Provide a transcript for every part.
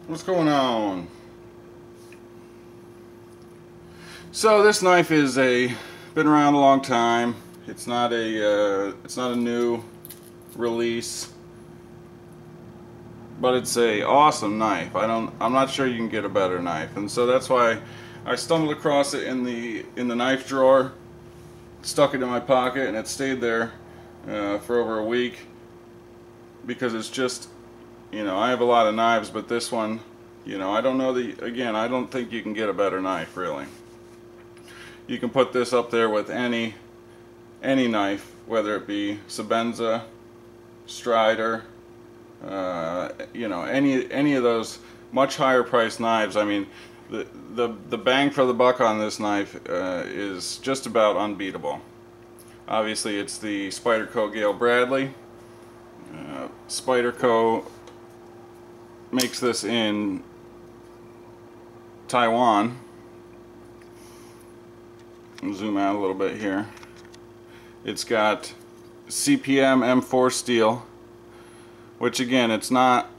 What's going on? So this knife is been around a long time. It's not a new release, but it's a awesome knife. I'm not sure you can get a better knife, and so that's why I stumbled across it in the knife drawer, stuck it in my pocket, and it stayed there for over a week because it's just, I have a lot of knives, but this one, I don't know I don't think you can get a better knife, really. You can put this up there with any knife, whether it be Sebenza, Strider, any of those much higher priced knives. I mean, the bang for the buck on this knife is just about unbeatable. Obviously, it's the Spyderco Gayle Bradley. Spyderco makes this in Taiwan. I'll zoom out a little bit here. It's got CPM M4 steel, which again, it's not.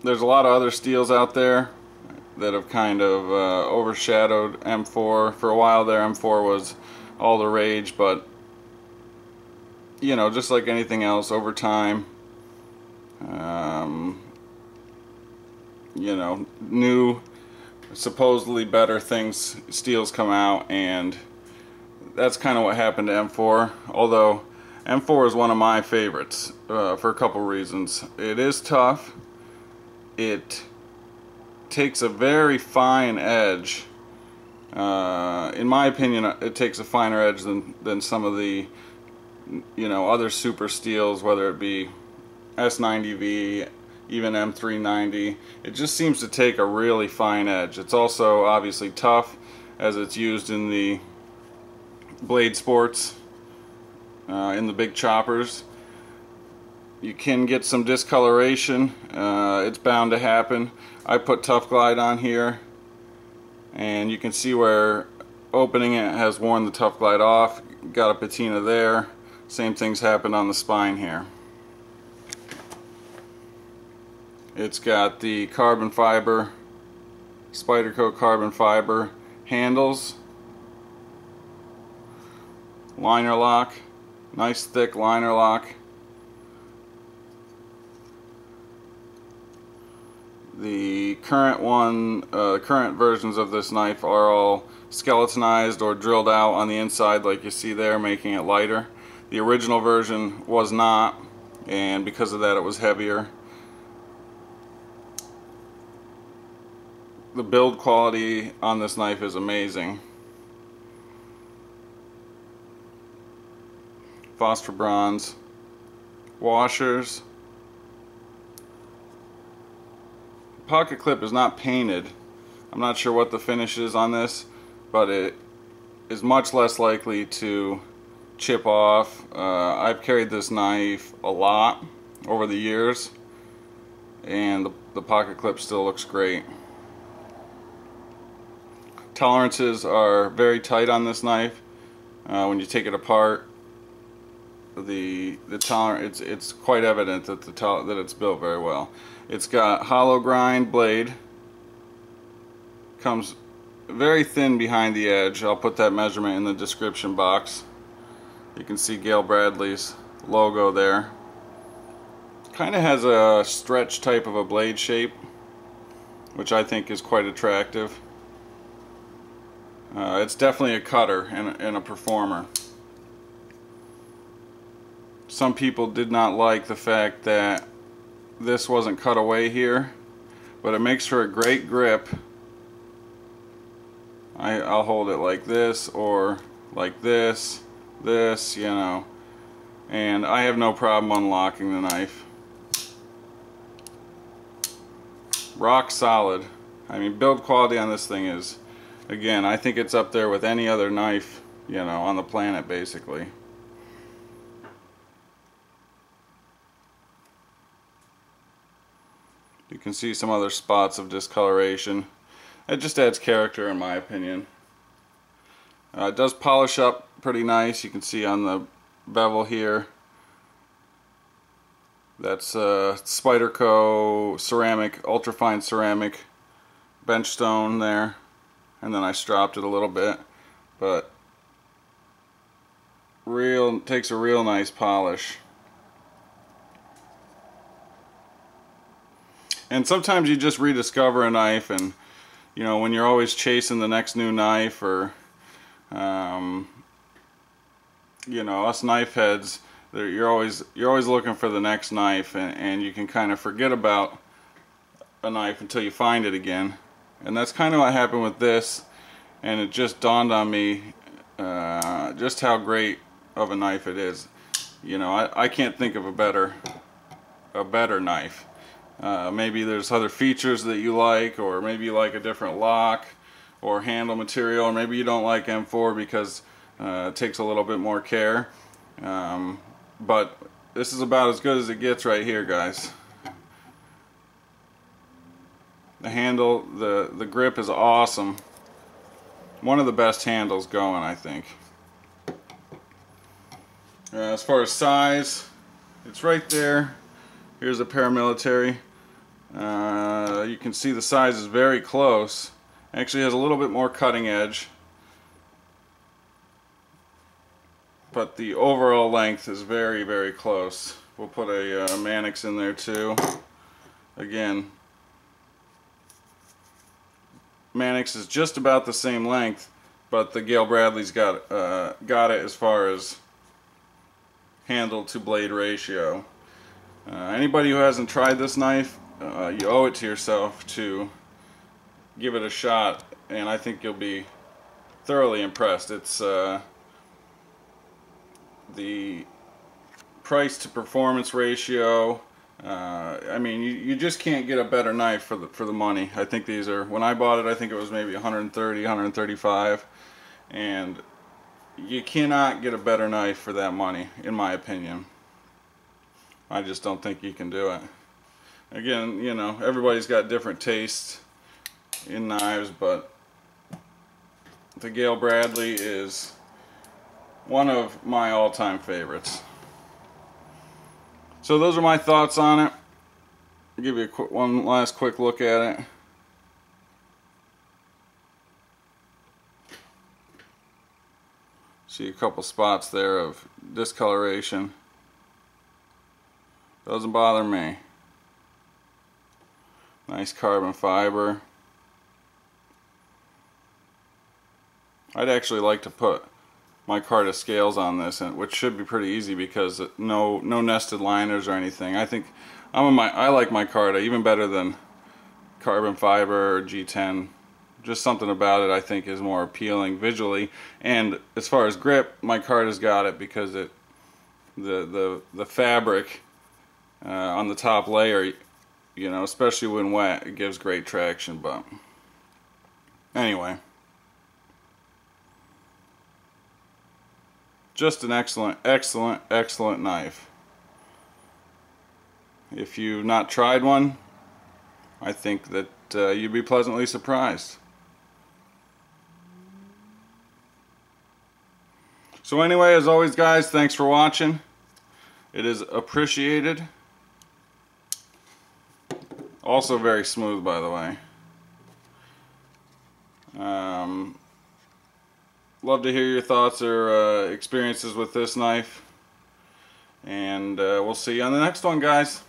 There's a lot of other steels out there that have kind of overshadowed M4. For a while there, M4 was all the rage, but just like anything else, over time, new, supposedly better steels come out, and that's kind of what happened to M4. Although M4 is one of my favorites for a couple reasons. It is tough. It takes a very fine edge. In my opinion, it takes a finer edge than some of the other super steels, whether it be S90V, even M390. It just seems to take a really fine edge. It's also obviously tough, as it's used in the blade sports, in the big choppers. You can get some discoloration. It's bound to happen. I put Tough Glide on here, and you can see where opening it has worn the Tough Glide off. Got a patina there. Same things happened on the spine here. It's got the carbon fiber, Spyderco carbon fiber handles, liner lock, nice thick liner lock. The current versions of this knife are all skeletonized or drilled out on the inside, like you see there, making it lighter. The original version was not, and because of that it was heavier. The build quality on this knife is amazing. Phosphor bronze washers. Pocket clip is not painted. I'm not sure what the finish is on this, but it is much less likely to chip off. I've carried this knife a lot over the years, and the pocket clip still looks great. Tolerances are very tight on this knife. When you take it apart, the tolerance, it's quite evident that that it's built very well. It's got hollow grind blade. Comes very thin behind the edge. I'll put that measurement in the description box. You can see Gayle Bradley's logo there. Kind of has a stretch type of a blade shape, which I think is quite attractive. It's definitely a cutter and a performer. Some people did not like the fact that this wasn't cut away here, but it makes for a great grip. I'll hold it like this or like this, and I have no problem unlocking the knife. Rock solid. I mean, build quality on this thing is, again, I think it's up there with any other knife, on the planet, basically. You can see some other spots of discoloration. It just adds character, in my opinion. It does polish up pretty nice. You can see on the bevel here That's Spyderco ceramic, ultrafine ceramic bench stone there, and then I stropped it a little bit, but takes a real nice polish. And sometimes you just rediscover a knife, and you know, when you're always chasing the next new knife, or you know, us knife heads, you're always looking for the next knife, and you can kind of forget about a knife until you find it again. And that's kind of what happened with this, and it just dawned on me just how great of a knife it is. You know, I can't think of a better knife. Maybe there's other features that you like, or maybe you like a different lock or handle material, or maybe you don't like M4 because it takes a little bit more care. But this is about as good as it gets right here, guys. The handle, the grip is awesome. One of the best handles going, I think. As far as size, it's right there. Here's a paramilitary. You can see the size is very close. Actually has a little bit more cutting edge, but the overall length is very, very close. We'll put a Mannix in there too. Again, Mannix is just about the same length, but the Gayle Bradley's got it as far as handle to blade ratio. Anybody who hasn't tried this knife, you owe it to yourself to give it a shot, and I think you'll be thoroughly impressed. It's the price to performance ratio. I mean, you just can't get a better knife for the money. I think these are, when I bought it, I think it was maybe 130, 135, and you cannot get a better knife for that money, in my opinion. I just don't think you can do it. Again, you know, everybody's got different tastes in knives, but the Gayle Bradley is one of my all-time favorites. So those are my thoughts on it. I'll give you one last quick look at it. See a couple spots there of discoloration. Doesn't bother me. Nice carbon fiber. I'd actually like to put micarta scales on this, which should be pretty easy because no nested liners or anything. I think I like micarta even better than carbon fiber or G10. Just something about it I think is more appealing visually. And as far as grip, micarta's got it because the fabric on the top layer, you know, especially when wet, it gives great traction. But anyway, just an excellent knife. If you've not tried one, I think that you'd be pleasantly surprised. So anyway, as always guys, thanks for watching. It is appreciated. Also very smooth, by the way. Love to hear your thoughts or experiences with this knife. And we'll see you on the next one, guys.